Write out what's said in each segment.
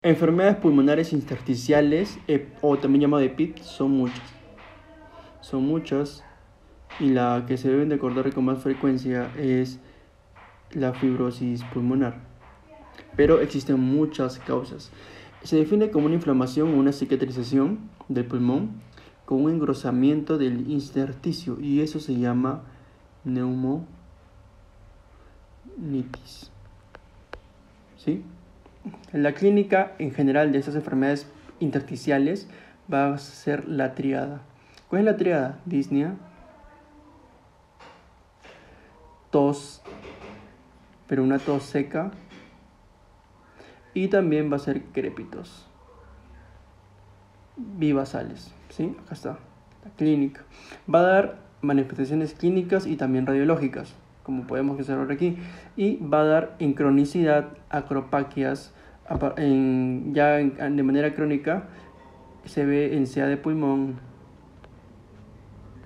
Enfermedades pulmonares intersticiales, o también llamado EPIT, son muchas. Son muchas, y la que se deben de acordar con más frecuencia es la fibrosis pulmonar. Pero existen muchas causas. Se define como una inflamación o una cicatrización del pulmón con un engrosamiento del intersticio, y eso se llama neumonitis. ¿Sí? La clínica en general de estas enfermedades intersticiales va a ser la triada. ¿Cuál es la triada? Disnea, tos, pero una tos seca, y también va a ser crépitos bivasales. ¿Sí? Acá está la clínica. Va a dar manifestaciones clínicas y también radiológicas, como podemos observar aquí, y va a dar en cronicidad acropaquias. De manera crónica se ve en CA de pulmón.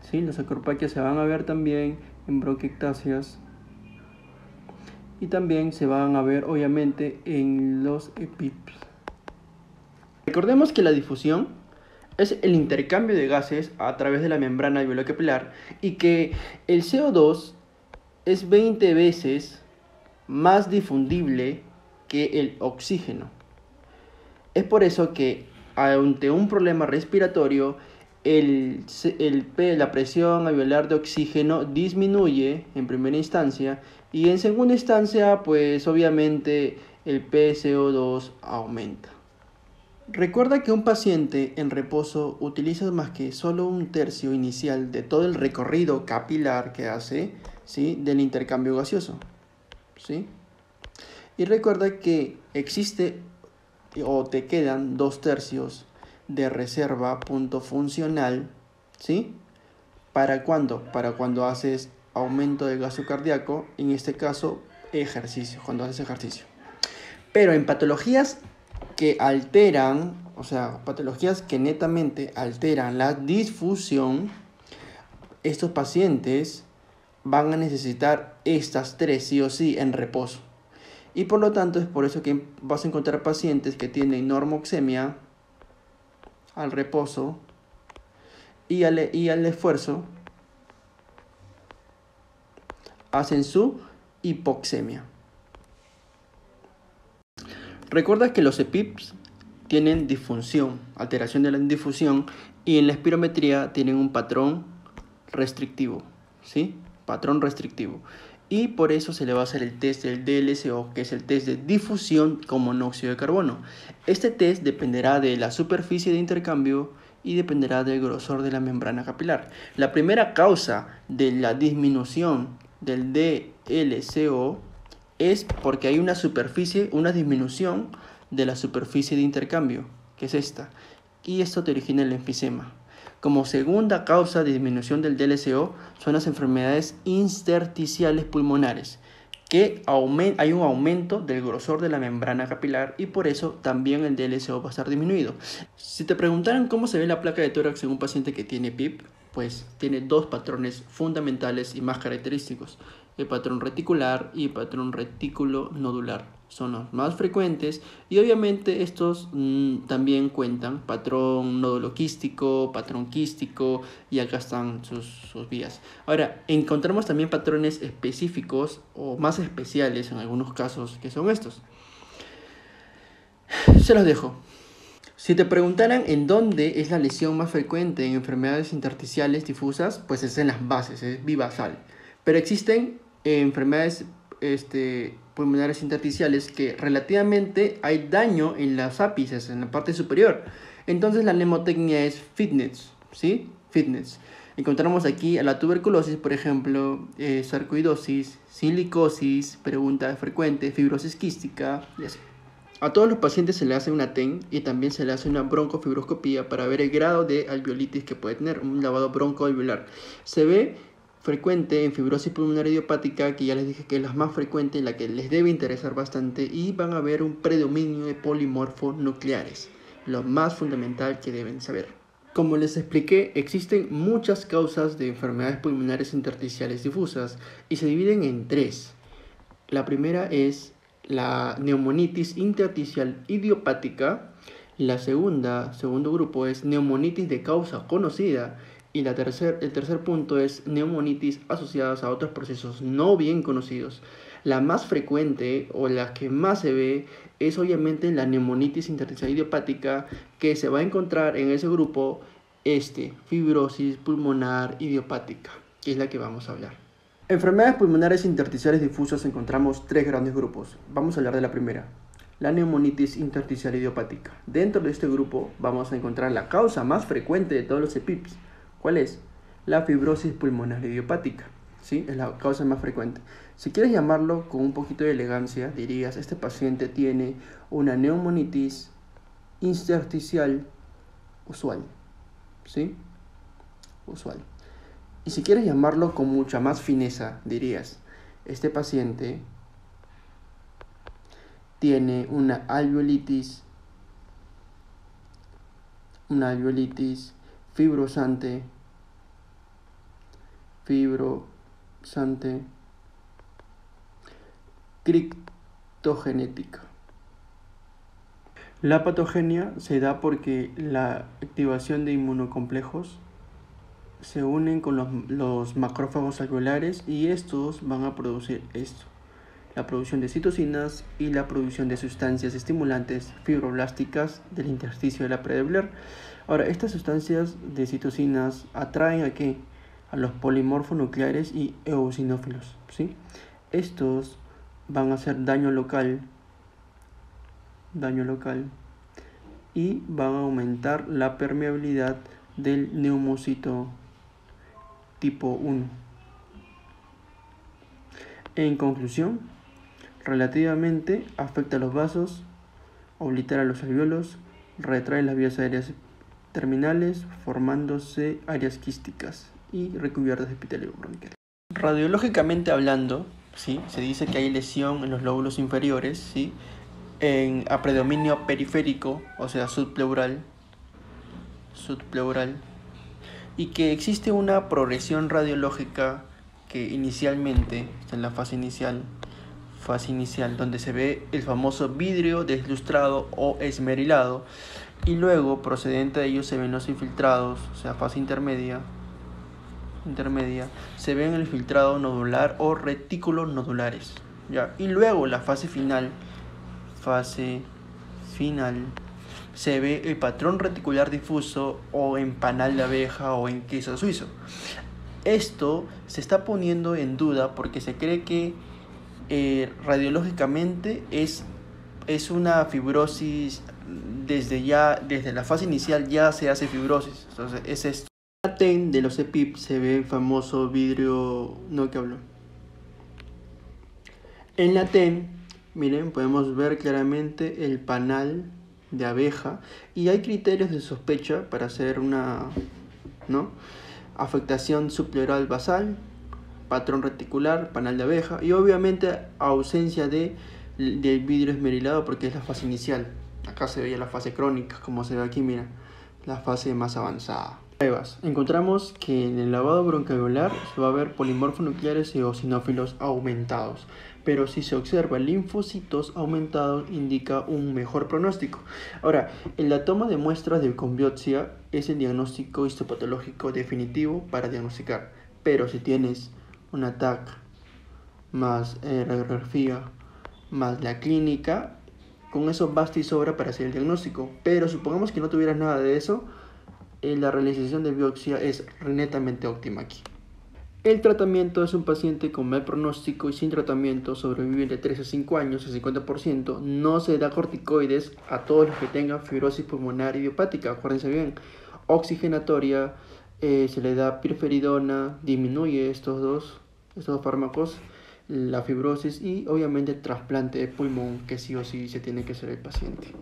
¿Sí? Las acropaquias se van a ver también en bronquiectasias, y también se van a ver obviamente en los EPIPs. Recordemos que la difusión es el intercambio de gases a través de la membrana alveolar capilar, y que el CO2 es 20 veces más difundible que el oxígeno. Es por eso que ante un problema respiratorio, la presión alveolar de oxígeno disminuye en primera instancia, y en segunda instancia, pues obviamente el PCO2 aumenta. Recuerda que un paciente en reposo utiliza más que solo un tercio inicial de todo el recorrido capilar que hace, ¿sí?, del intercambio gaseoso, ¿sí? Y recuerda que existe o te quedan 2/3 de reserva punto funcional, ¿sí? ¿Para cuándo? Para cuando haces aumento del gasto cardíaco, en este caso ejercicio, cuando haces ejercicio. Pero en patologías que alteran, o sea, patologías que netamente alteran la difusión, estos pacientes van a necesitar estas 3 sí o sí en reposo. Y por lo tanto es por eso que vas a encontrar pacientes que tienen normoxemia al reposo y al esfuerzo hacen su hipoxemia. Recuerda que los EPIPs tienen disfunción, alteración de la difusión, y en la espirometría tienen un patrón restrictivo, ¿sí? Patrón restrictivo. Y por eso se le va a hacer el test del DLCO, que es el test de difusión con monóxido de carbono. Este test dependerá de la superficie de intercambio y dependerá del grosor de la membrana capilar. La primera causa de la disminución del DLCO es porque hay una disminución de la superficie de intercambio, que es esta, y esto te origina el enfisema. Como segunda causa de disminución del DLCO son las enfermedades intersticiales pulmonares, que hay un aumento del grosor de la membrana capilar, y por eso también el DLCO va a estar disminuido. Si te preguntaran cómo se ve la placa de tórax en un paciente que tiene PIP, pues tiene 2 patrones fundamentales y más característicos: el patrón reticular y el patrón retículo nodular. Son los más frecuentes, y obviamente estos también cuentan patrón nódulo quístico, patrón quístico, y acá están sus vías. Ahora, encontramos también patrones específicos o más especiales en algunos casos, que son estos. Se los dejo. Si te preguntaran en dónde es la lesión más frecuente en enfermedades intersticiales difusas, pues es en las bases, es bivasal. Pero existen enfermedades pulmonares intersticiales que relativamente hay daño en las ápices, en la parte superior. Entonces la mnemotecnia es fitness, ¿sí? Fitness. Encontramos aquí a la tuberculosis, por ejemplo, sarcoidosis, silicosis, pregunta frecuente, fibrosis quística, y así. A todos los pacientes se le hace una TEN y también se le hace una broncofibroscopía para ver el grado de alveolitis que puede tener, un lavado broncoalveolar. Se ve frecuente en fibrosis pulmonar idiopática, que ya les dije que es la más frecuente, la que les debe interesar bastante, y van a ver un predominio de polimorfonucleares, lo más fundamental que deben saber. Como les expliqué, existen muchas causas de enfermedades pulmonares intersticiales difusas y se dividen en 3. La primera es la neumonitis intersticial idiopática. Segundo grupo es neumonitis de causa conocida. Y el tercer punto es neumonitis asociadas a otros procesos no bien conocidos. La más frecuente o la que más se ve es obviamente la neumonitis intersticial idiopática, que se va a encontrar en ese grupo fibrosis pulmonar idiopática, que es la que vamos a hablar. Enfermedades pulmonares intersticiales difusas encontramos 3 grandes grupos. Vamos a hablar de la primera, la neumonitis intersticial idiopática. Dentro de este grupo vamos a encontrar la causa más frecuente de todos los EPIPs. ¿Cuál es? La fibrosis pulmonar idiopática, ¿sí? Es la causa más frecuente. Si quieres llamarlo con un poquito de elegancia, dirías, este paciente tiene una neumonitis intersticial usual, ¿sí? Usual. Y si quieres llamarlo con mucha más fineza, dirías, este paciente tiene una alveolitis fibrosante criptogenética. La patogenia se da porque la activación de inmunocomplejos se unen con los macrófagos alveolares y estos van a producir esto: la producción de citocinas y la producción de sustancias estimulantes fibroblásticas del intersticio de la pared alveolar. Ahora, estas sustancias de citocinas atraen ¿a qué? A los polimorfonucleares y eosinófilos, ¿sí? Estos van a hacer daño local y van a aumentar la permeabilidad del neumocito tipo 1. En conclusión, relativamente afecta a los vasos, oblitera los alvéolos, retrae las vías aéreas terminales, formándose áreas quísticas y recubiertas de epitelio bronquial. Radiológicamente hablando, ¿sí? Se dice que hay lesión en los lóbulos inferiores, ¿sí? A predominio periférico, o sea, subpleural, y que existe una progresión radiológica que inicialmente está en la fase inicial, donde se ve el famoso vidrio deslustrado o esmerilado, y luego procedente de ello se ven los infiltrados, o sea, fase intermedia, se ven el infiltrado nodular o retículos nodulares, ¿ya? Y luego la fase final, se ve el patrón reticular difuso o en panal de abeja o en queso suizo. Esto se está poniendo en duda porque se cree que radiológicamente es una fibrosis, desde la fase inicial ya se hace fibrosis. Entonces es esto. En la TEN de los EPIP se ve el famoso vidrio, en la TEN, miren, podemos ver claramente el panal de abeja y hay criterios de sospecha para hacer una afectación subpleural basal, patrón reticular, panal de abeja y obviamente ausencia del vidrio esmerilado porque es la fase inicial. Acá se veía la fase crónica, como se ve aquí, mira, la fase más avanzada. Pruebas. Encontramos que en el lavado broncoalveolar se va a ver polimorfonucleares y eosinófilos aumentados, pero si se observa linfocitos aumentados indica un mejor pronóstico. Ahora, en la toma de muestras con biopsia es el diagnóstico histopatológico definitivo para diagnosticar, pero si tienes un TAC más radiografía más la clínica, con eso basta y sobra para hacer el diagnóstico. Pero supongamos que no tuvieras nada de eso, la realización de biopsia es netamente óptima aquí. El tratamiento es un paciente con mal pronóstico y sin tratamiento, sobrevive de 3 a 5 años, el 50%. No se da corticoides a todos los que tengan fibrosis pulmonar idiopática, acuérdense bien. Oxigenatoria, se le da pirferidona, disminuye estos dos fármacos, la fibrosis y obviamente el trasplante de pulmón, que sí o sí se tiene que hacer el paciente.